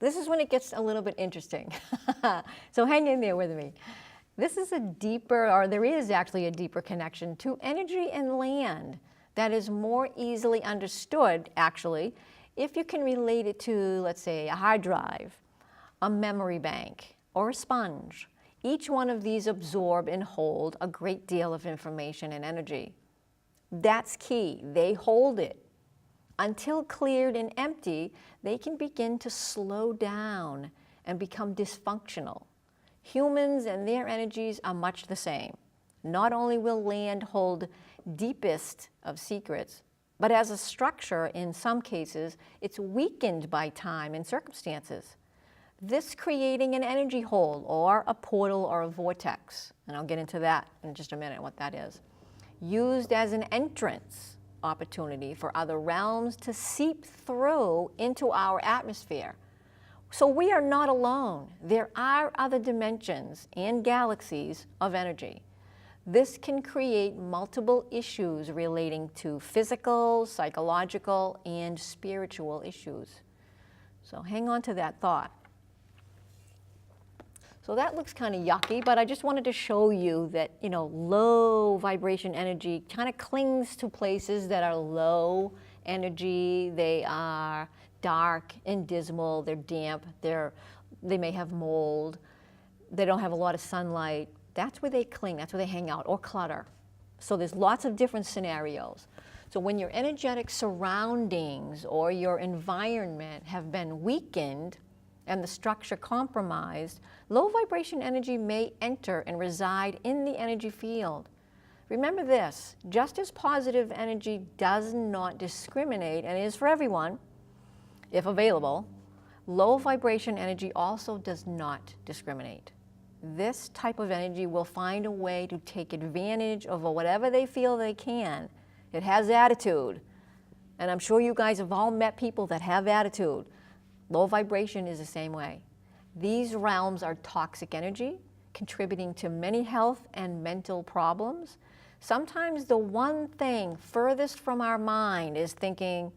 This is when it gets a little bit interesting. So hang in there with me. This is a deeper, or there is actually a deeper connection to energy and land that is more easily understood, actually, if you can relate it to, let's say, a hard drive, a memory bank, or a sponge. Each one of these absorb and hold a great deal of information and energy. That's key. They hold it. Until cleared and empty, they can begin to slow down and become dysfunctional. Humans and their energies are much the same. Not only will land hold deepest of secrets, but as a structure, in some cases, it's weakened by time and circumstances. This creating an energy hole or a portal or a vortex, and I'll get into that in just a minute, what that is, used as an entrance opportunity for other realms to seep through into our atmosphere. So we are not alone. There are other dimensions and galaxies of energy. This can create multiple issues relating to physical, psychological, and spiritual issues. So hang on to that thought. So that looks kind of yucky, but I just wanted to show you that, low vibration energy kind of clings to places that are low energy. They are dark and dismal, they're damp, they may have mold, they don't have a lot of sunlight. That's where they cling, that's where they hang out, or clutter. So there's lots of different scenarios. So when your energetic surroundings or your environment have been weakened and the structure compromised, low vibration energy may enter and reside in the energy field. Remember this, just as positive energy does not discriminate and is for everyone, if available, low vibration energy also does not discriminate. This type of energy will find a way to take advantage of whatever they feel they can. It has attitude, and I'm sure you guys have all met people that have attitude. Low vibration is the same way. These realms are toxic energy, contributing to many health and mental problems. Sometimes the one thing furthest from our mind is thinking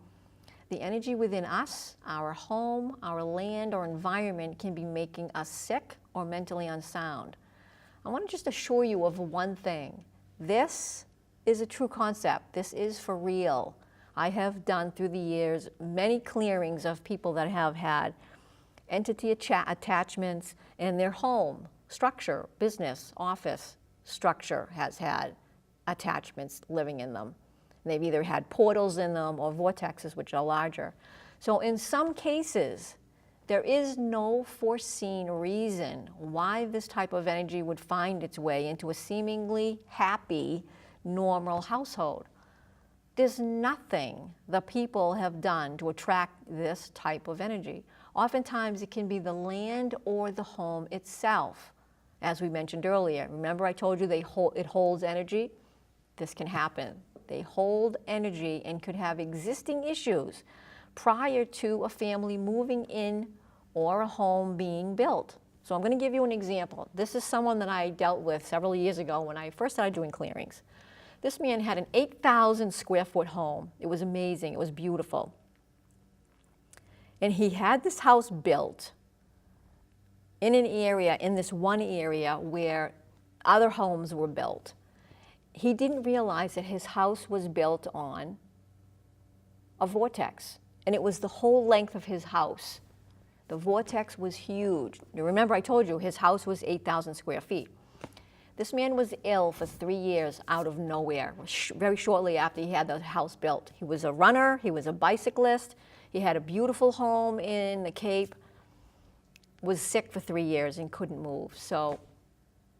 the energy within us, our home, our land, or environment can be making us sick or mentally unsound. I want to just assure you of one thing. This is a true concept. This is for real. I have done through the years many clearings of people that have had entity attachments in their home structure, business, office structure has had attachments living in them. They've either had portals in them or vortexes, which are larger. So in some cases, there is no foreseen reason why this type of energy would find its way into a seemingly happy, normal household. There's nothing the people have done to attract this type of energy. Oftentimes it can be the land or the home itself. As we mentioned earlier, remember I told you it holds energy? This can happen. They hold energy and could have existing issues prior to a family moving in or a home being built. So I'm going to give you an example. This is someone that I dealt with several years ago when I first started doing clearings. This man had an 8,000 square foot home. It was amazing. It was beautiful. And he had this house built in an area, in this one area where other homes were built. He didn't realize that his house was built on a vortex, and it was the whole length of his house. The vortex was huge. You remember I told you his house was 8,000 square feet. This man was ill for 3 years out of nowhere, very shortly after he had the house built. He was a runner, he was a bicyclist, he had a beautiful home in the Cape, was sick for 3 years and couldn't move. So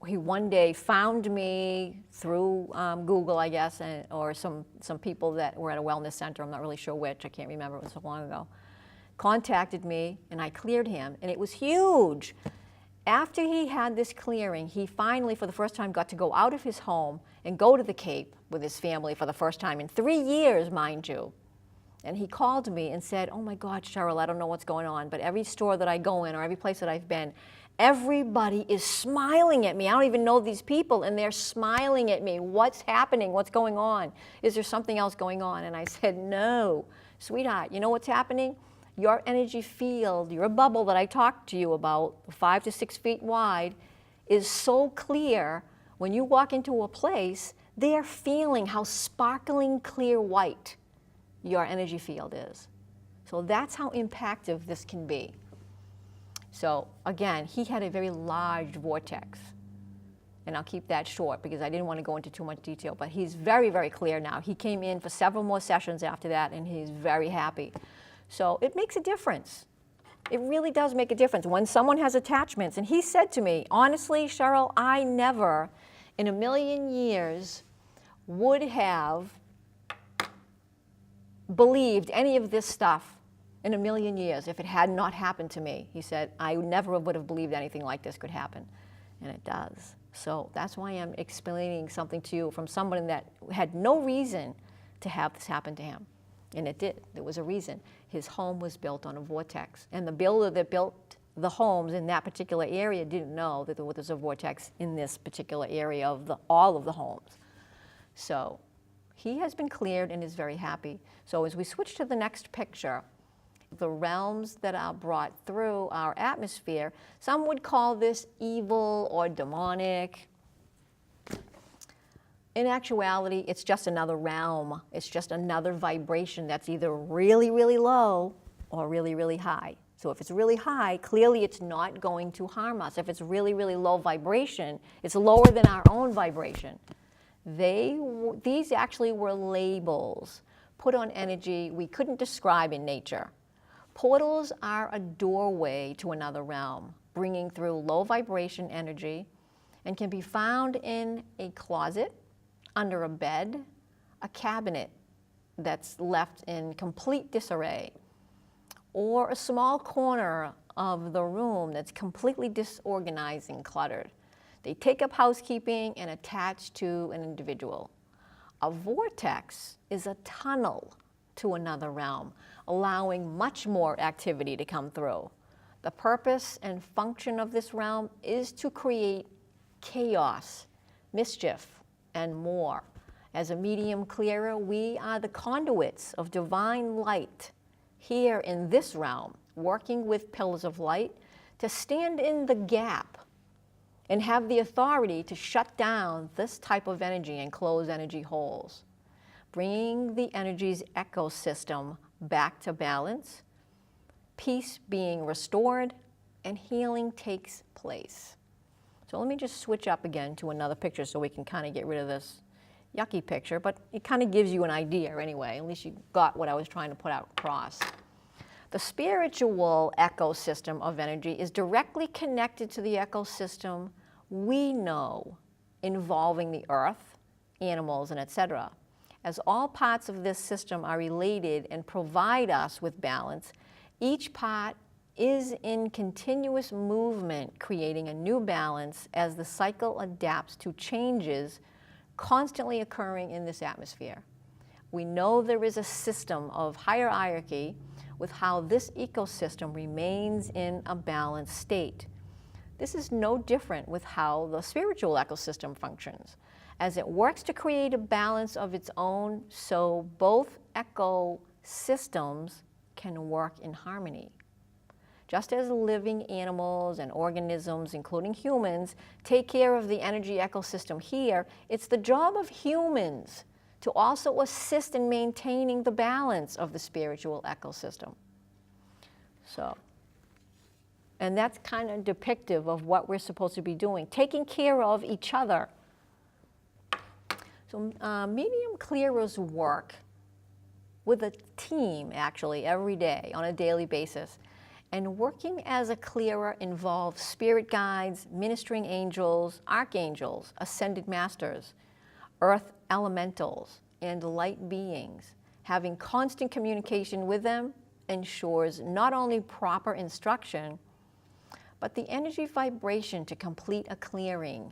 he one day found me through Google, I guess, or some people that were at a wellness center, I'm not really sure which, I can't remember, it was so long ago, contacted me and I cleared him, and it was huge. After he had this clearing, he finally, for the first time, got to go out of his home and go to the Cape with his family for the first time in 3 years, mind you. And he called me and said, oh my God, Cheryl, I don't know what's going on, but every store that I go in or every place that I've been, everybody is smiling at me. I don't even know these people, and they're smiling at me. What's happening? What's going on? Is there something else going on? And I said, no, sweetheart, you know what's happening? Your energy field, your bubble that I talked to you about, 5 to 6 feet wide, is so clear. When you walk into a place, they're feeling how sparkling clear white your energy field is. So that's how impactful this can be. So again, he had a very large vortex. And I'll keep that short because I didn't want to go into too much detail, but he's very, very clear now. He came in for several more sessions after that, and he's very happy. So it makes a difference. It really does make a difference when someone has attachments. And he said to me, honestly, Cheryl, I never in a million years would have believed any of this stuff in a million years if it had not happened to me. He said, I never would have believed anything like this could happen. And it does. So that's why I'm explaining something to you from someone that had no reason to have this happen to him. And it did. There was a reason. His home was built on a vortex. And the builder that built the homes in that particular area didn't know that there was a vortex in this particular area of all of the homes. So he has been cleared and is very happy. So as we switch to the next picture, the realms that are brought through our atmosphere, some would call this evil or demonic. In actuality, it's just another realm. It's just another vibration that's either really, really low or really, really high. So if it's really high, clearly it's not going to harm us. If it's really, really low vibration, it's lower than our own vibration. These actually were labels put on energy we couldn't describe in nature. Portals are a doorway to another realm, bringing through low vibration energy, and can be found in a closet, under a bed, a cabinet that's left in complete disarray, or a small corner of the room that's completely disorganized and cluttered. They take up housekeeping and attach to an individual. A vortex is a tunnel to another realm, allowing much more activity to come through. The purpose and function of this realm is to create chaos, mischief, and more. As a medium clearer, we are the conduits of divine light here in this realm, working with pillars of light to stand in the gap and have the authority to shut down this type of energy and close energy holes, bringing the energy's ecosystem back to balance, peace being restored, and healing takes place. So let me just switch up again to another picture so we can kind of get rid of this yucky picture, but it kind of gives you an idea anyway. At least you got what I was trying to put out across. The spiritual ecosystem of energy is directly connected to the ecosystem we know involving the earth, animals, and etc. As all parts of this system are related and provide us with balance, each part is in continuous movement, creating a new balance as the cycle adapts to changes constantly occurring in this atmosphere. We know there is a system of hierarchy with how this ecosystem remains in a balanced state. This is no different with how the spiritual ecosystem functions. As it works to create a balance of its own, so both ecosystems can work in harmony. Just as living animals and organisms, including humans, take care of the energy ecosystem here, it's the job of humans to also assist in maintaining the balance of the spiritual ecosystem. So, and that's kind of depictive of what we're supposed to be doing, taking care of each other. So medium clearers work with a team, actually, every day on a daily basis. And working as a clearer involves spirit guides, ministering angels, archangels, ascended masters, earth elementals, and light beings. Having constant communication with them ensures not only proper instruction, but the energy vibration to complete a clearing.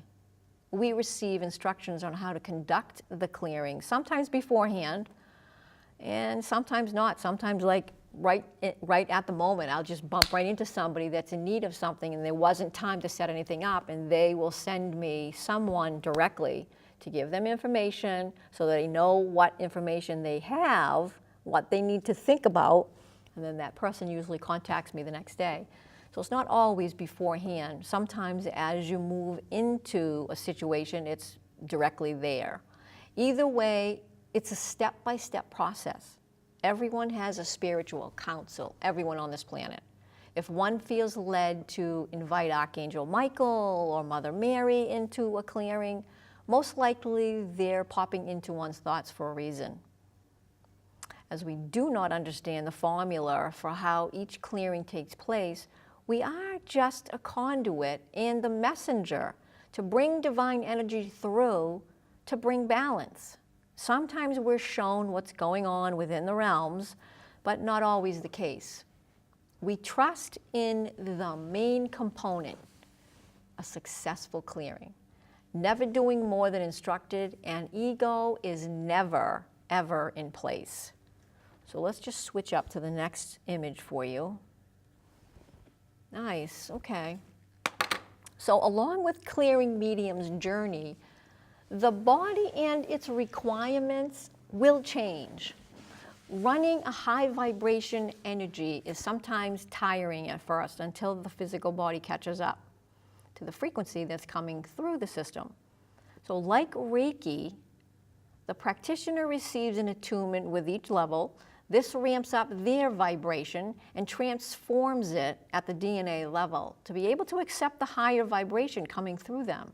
We receive instructions on how to conduct the clearing, sometimes beforehand, and sometimes not. Sometimes like right at the moment, I'll just bump right into somebody that's in need of something and there wasn't time to set anything up, and they will send me someone directly to give them information so that they know what information they have, what they need to think about, And then that person usually contacts me the next day. So it's not always beforehand. Sometimes as you move into a situation, it's directly there. Either way, it's a step-by-step process. Everyone has a spiritual counsel, everyone on this planet. If one feels led to invite Archangel Michael or Mother Mary into a clearing, most likely they're popping into one's thoughts for a reason. As we do not understand the formula for how each clearing takes place, we are just a conduit and the messenger to bring divine energy through to bring balance. Sometimes we're shown what's going on within the realms, but not always the case. We trust in the main component, a successful clearing. Never doing more than instructed, and ego is never, ever in place. So let's just switch up to the next image for you. Nice, okay. So along with clearing medium's journey, the body and its requirements will change. Running a high vibration energy is sometimes tiring at first until the physical body catches up to the frequency that's coming through the system. So like Reiki, the practitioner receives an attunement with each level. This ramps up their vibration and transforms it at the DNA level to be able to accept the higher vibration coming through them.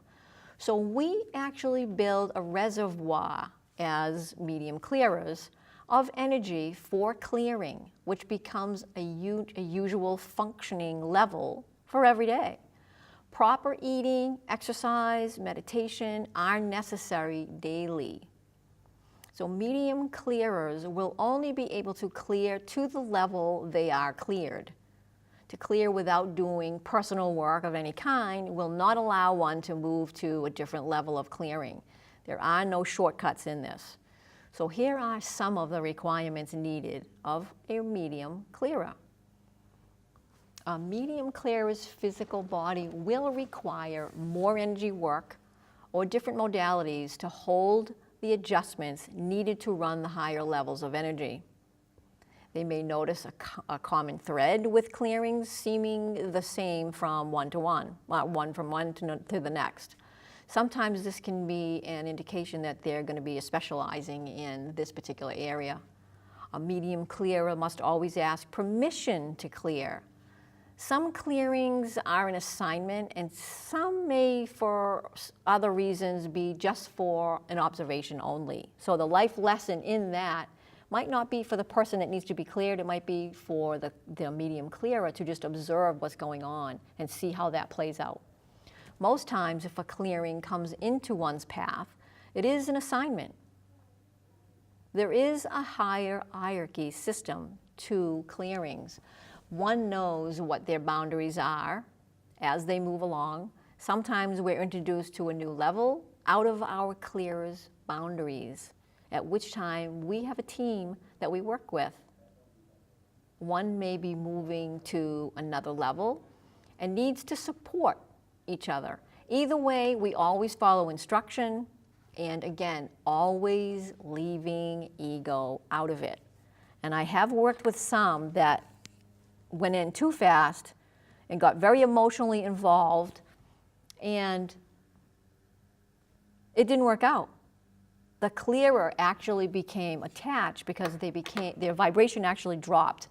So we actually build a reservoir as medium clearers of energy for clearing, which becomes a usual functioning level for every day. Proper eating, exercise, meditation are necessary daily. So medium clearers will only be able to clear to the level they are cleared. To clear without doing personal work of any kind will not allow one to move to a different level of clearing. There are no shortcuts in this. So here are some of the requirements needed of a medium clearer. A medium clearer's physical body will require more energy work or different modalities to hold the adjustments needed to run the higher levels of energy. They may notice a common thread with clearings seeming the same from one to one, from one to the next. Sometimes this can be an indication that they're going to be specializing in this particular area. A medium clearer must always ask permission to clear. Some clearings are an assignment, and some may, for other reasons, be just for an observation only. So the life lesson in that might not be for the person that needs to be cleared. It might be for the medium clearer to just observe what's going on and see how that plays out. Most times, if a clearing comes into one's path, it is an assignment. There is a higher hierarchy system to clearings. One knows what their boundaries are as they move along. Sometimes we're introduced to a new level out of our clearer's boundaries, at which time we have a team that we work with. One may be moving to another level and needs to support each other. Either way, we always follow instruction, and again, always leaving ego out of it. And I have worked with some that went in too fast and got very emotionally involved, and it didn't work out. The clearer actually became attached because their vibration actually dropped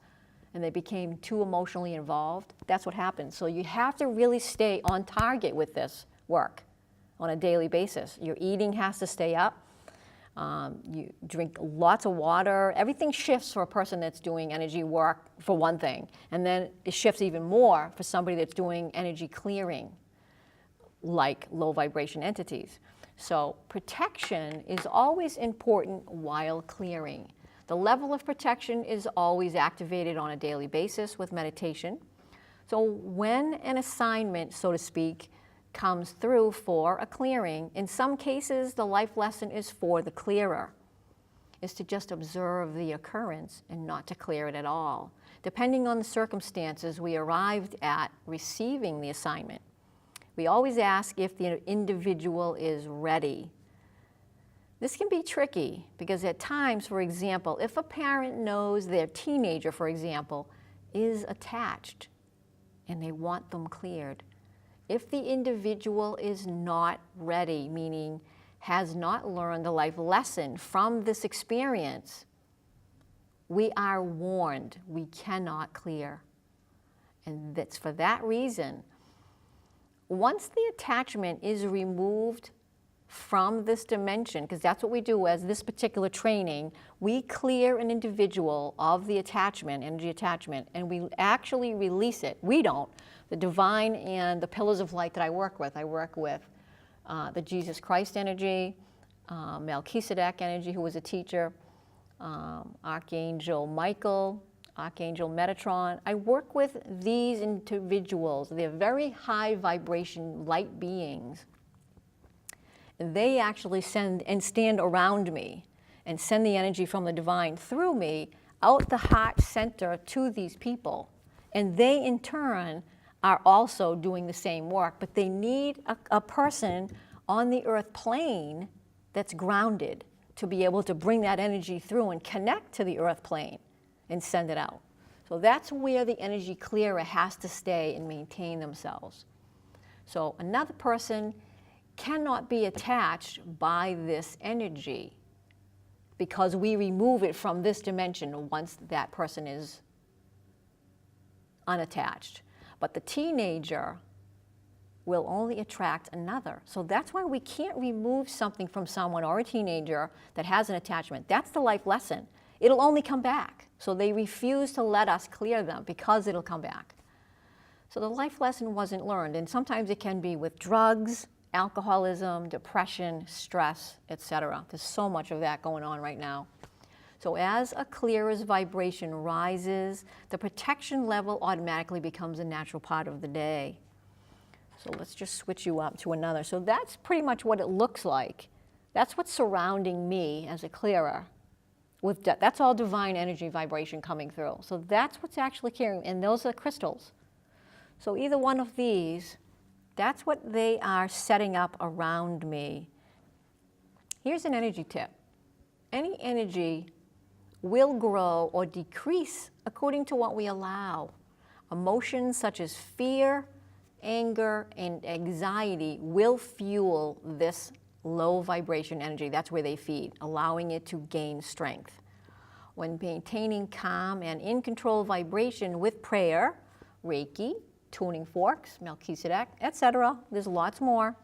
and they became too emotionally involved. That's what happens. So you have to really stay on target with this work on a daily basis. Your eating has to stay up. You drink lots of water. Everything shifts for a person that's doing energy work, for one thing. And then it shifts even more for somebody that's doing energy clearing, like low vibration entities. So protection is always important while clearing. The level of protection is always activated on a daily basis with meditation. So when an assignment, so to speak, comes through for a clearing, in some cases the life lesson is for the clearer, is to just observe the occurrence and not to clear it at all. Depending on the circumstances we arrived at receiving the assignment, we always ask if the individual is ready. This can be tricky because at times, for example, if a parent knows their teenager, for example, is attached and they want them cleared, if the individual is not ready, meaning has not learned the life lesson from this experience, we are warned we cannot clear. And that's for that reason. Once the attachment is removed from this dimension, because that's what we do as this particular training, we clear an individual of the attachment, energy attachment, and we actually release it. We don't. The divine and the pillars of light that I work with the Jesus Christ energy, Melchizedek energy, who was a teacher, Archangel Michael, Archangel Metatron. I work with these individuals. They're very high vibration light beings. They actually send and stand around me and send the energy from the divine through me out the heart center to these people. And they, in turn, are also doing the same work, but they need a person on the earth plane that's grounded to be able to bring that energy through and connect to the earth plane and send it out. So that's where the energy clearer has to stay and maintain themselves. So another person cannot be attached by this energy because we remove it from this dimension once that person is unattached. But the teenager will only attract another. So that's why we can't remove something from someone or a teenager that has an attachment. That's the life lesson. It'll only come back. So they refuse to let us clear them because it'll come back. So the life lesson wasn't learned, and sometimes it can be with drugs, alcoholism, depression, stress, etc. There's so much of that going on right now. So as a clearer's vibration rises, the protection level automatically becomes a natural part of the day. So let's just switch you up to another. So that's pretty much what it looks like. That's what's surrounding me as a clearer. That's all divine energy vibration coming through. So that's what's actually carrying, and those are crystals. So either one of these, that's what they are setting up around me. Here's an energy tip. Any energy will grow or decrease according to what we allow. Emotions such as fear, anger, and anxiety will fuel this low vibration energy. That's where they feed, allowing it to gain strength. When maintaining calm and in control vibration with prayer, Reiki, tuning forks, Melchizedek, etc., there's lots more,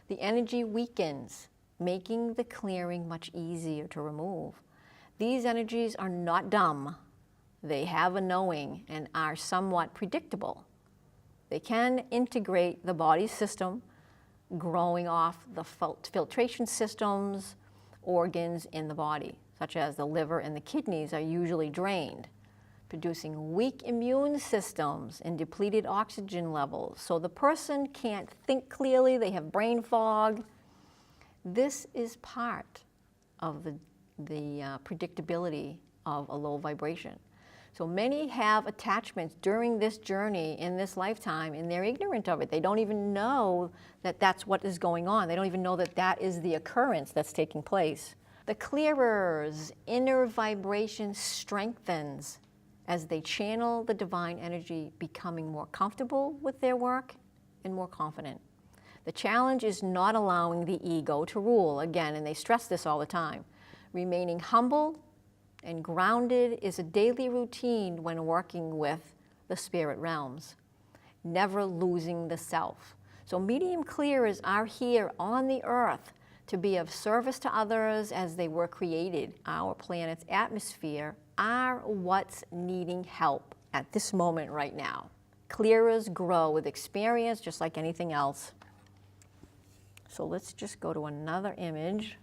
the energy weakens, making the clearing much easier to remove. These energies are not dumb. They have a knowing and are somewhat predictable. They can integrate the body system, growing off the filtration systems, organs in the body, such as the liver and the kidneys are usually drained, producing weak immune systems and depleted oxygen levels. So the person can't think clearly, they have brain fog. This is part of the predictability of a low vibration. So many have attachments during this journey in this lifetime, and they're ignorant of it. They don't even know that that's what is going on. They don't even know that that is the occurrence that's taking place. The clearer's inner vibration strengthens as they channel the divine energy, becoming more comfortable with their work and more confident. The challenge is not allowing the ego to rule, again, and they stress this all the time. Remaining humble and grounded is a daily routine when working with the spirit realms, never losing the self. So medium clearers are here on the earth to be of service to others as they were created. Our planet's atmosphere are what's needing help at this moment right now. Clearers grow with experience just like anything else. So let's just go to another image.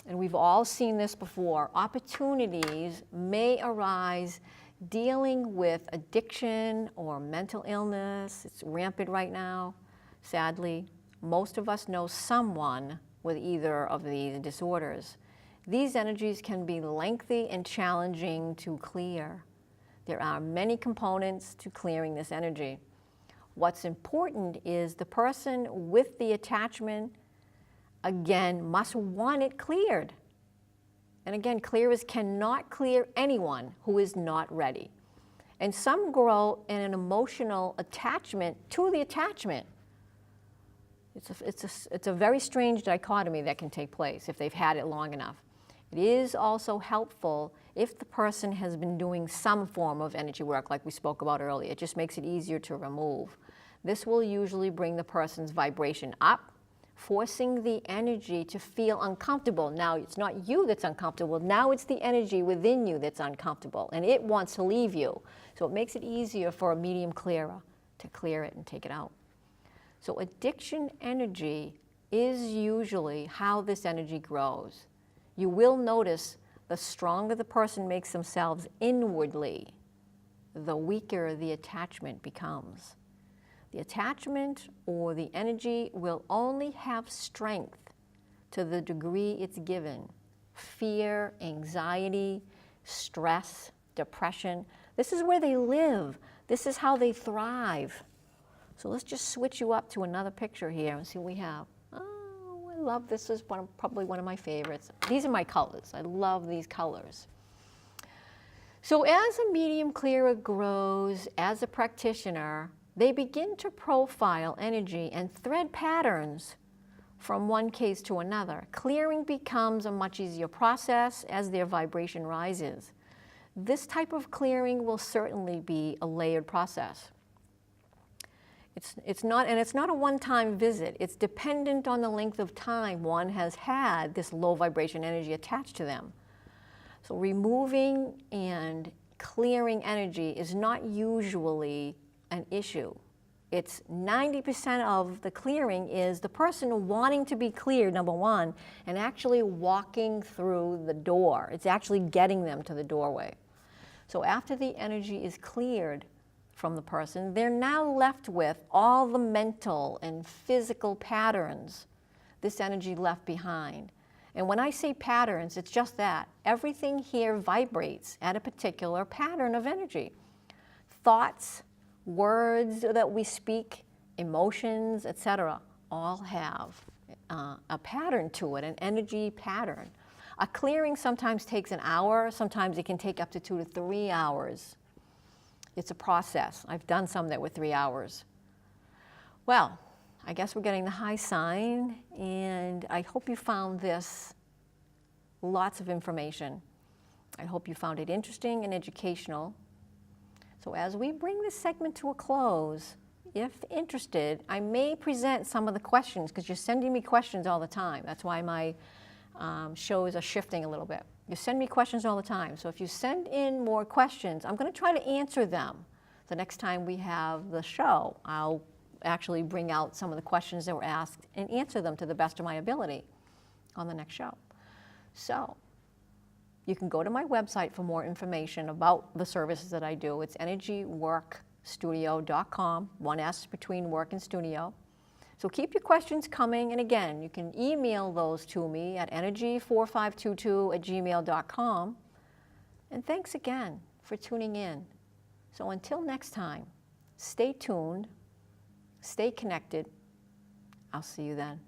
And we've all seen this before. Opportunities may arise dealing with addiction or mental illness. It's rampant right now, sadly. Most of us know someone with either of these disorders. These energies can be lengthy and challenging to clear. There are many components to clearing this energy. What's important is the person with the attachment again, must want it cleared. And again, clearers cannot clear anyone who is not ready. And some grow in an emotional attachment to the attachment. It's a very strange dichotomy that can take place if they've had it long enough. It is also helpful if the person has been doing some form of energy work like we spoke about earlier. It just makes it easier to remove. This will usually bring the person's vibration up, forcing the energy to feel uncomfortable. Now, it's not you that's uncomfortable. Now it's the energy within you that's uncomfortable, and it wants to leave you. So it makes it easier for a medium clearer to clear it and take it out. So addiction energy is usually how this energy grows. You will notice the stronger the person makes themselves inwardly, the weaker the attachment becomes. The attachment or the energy will only have strength to the degree it's given. Fear, anxiety, stress, depression. This is where they live. This is how they thrive. So let's just switch you up to another picture here and see what we have. Oh, I love this. This is probably one of my favorites. These are my colors. I love these colors. So as a medium clearer grows, as a practitioner, they begin to profile energy and thread patterns from one case to another. Clearing becomes a much easier process as their vibration rises. This type of clearing will certainly be a layered process. It's not a one-time visit. It's dependent on the length of time one has had this low vibration energy attached to them. So removing and clearing energy is not usually an issue. It's 90% of the clearing is the person wanting to be cleared, number one, and actually walking through the door. It's actually getting them to the doorway. So after the energy is cleared from the person, they're now left with all the mental and physical patterns this energy left behind. And when I say patterns, it's just that. Everything here vibrates at a particular pattern of energy. Thoughts, words that we speak, emotions, etc., all have a pattern to it, an energy pattern. A clearing sometimes takes an hour, sometimes it can take up to 2 to 3 hours. It's a process. I've done some that were 3 hours. Well, I guess we're getting the high sign, and I hope you found this lots of information. I hope you found it interesting and educational. So as we bring this segment to a close, if interested, I may present some of the questions, because you're sending me questions all the time. That's why my shows are shifting a little bit. You send me questions all the time. So if you send in more questions, I'm going to try to answer them. The next time we have the show, I'll actually bring out some of the questions that were asked and answer them to the best of my ability on the next show. So you can go to my website for more information about the services that I do. It's energyworkstudio.com, one S between work and studio. So keep your questions coming, and again, you can email those to me at energy4522@gmail.com. And thanks again for tuning in. So until next time, stay tuned, stay connected. I'll see you then.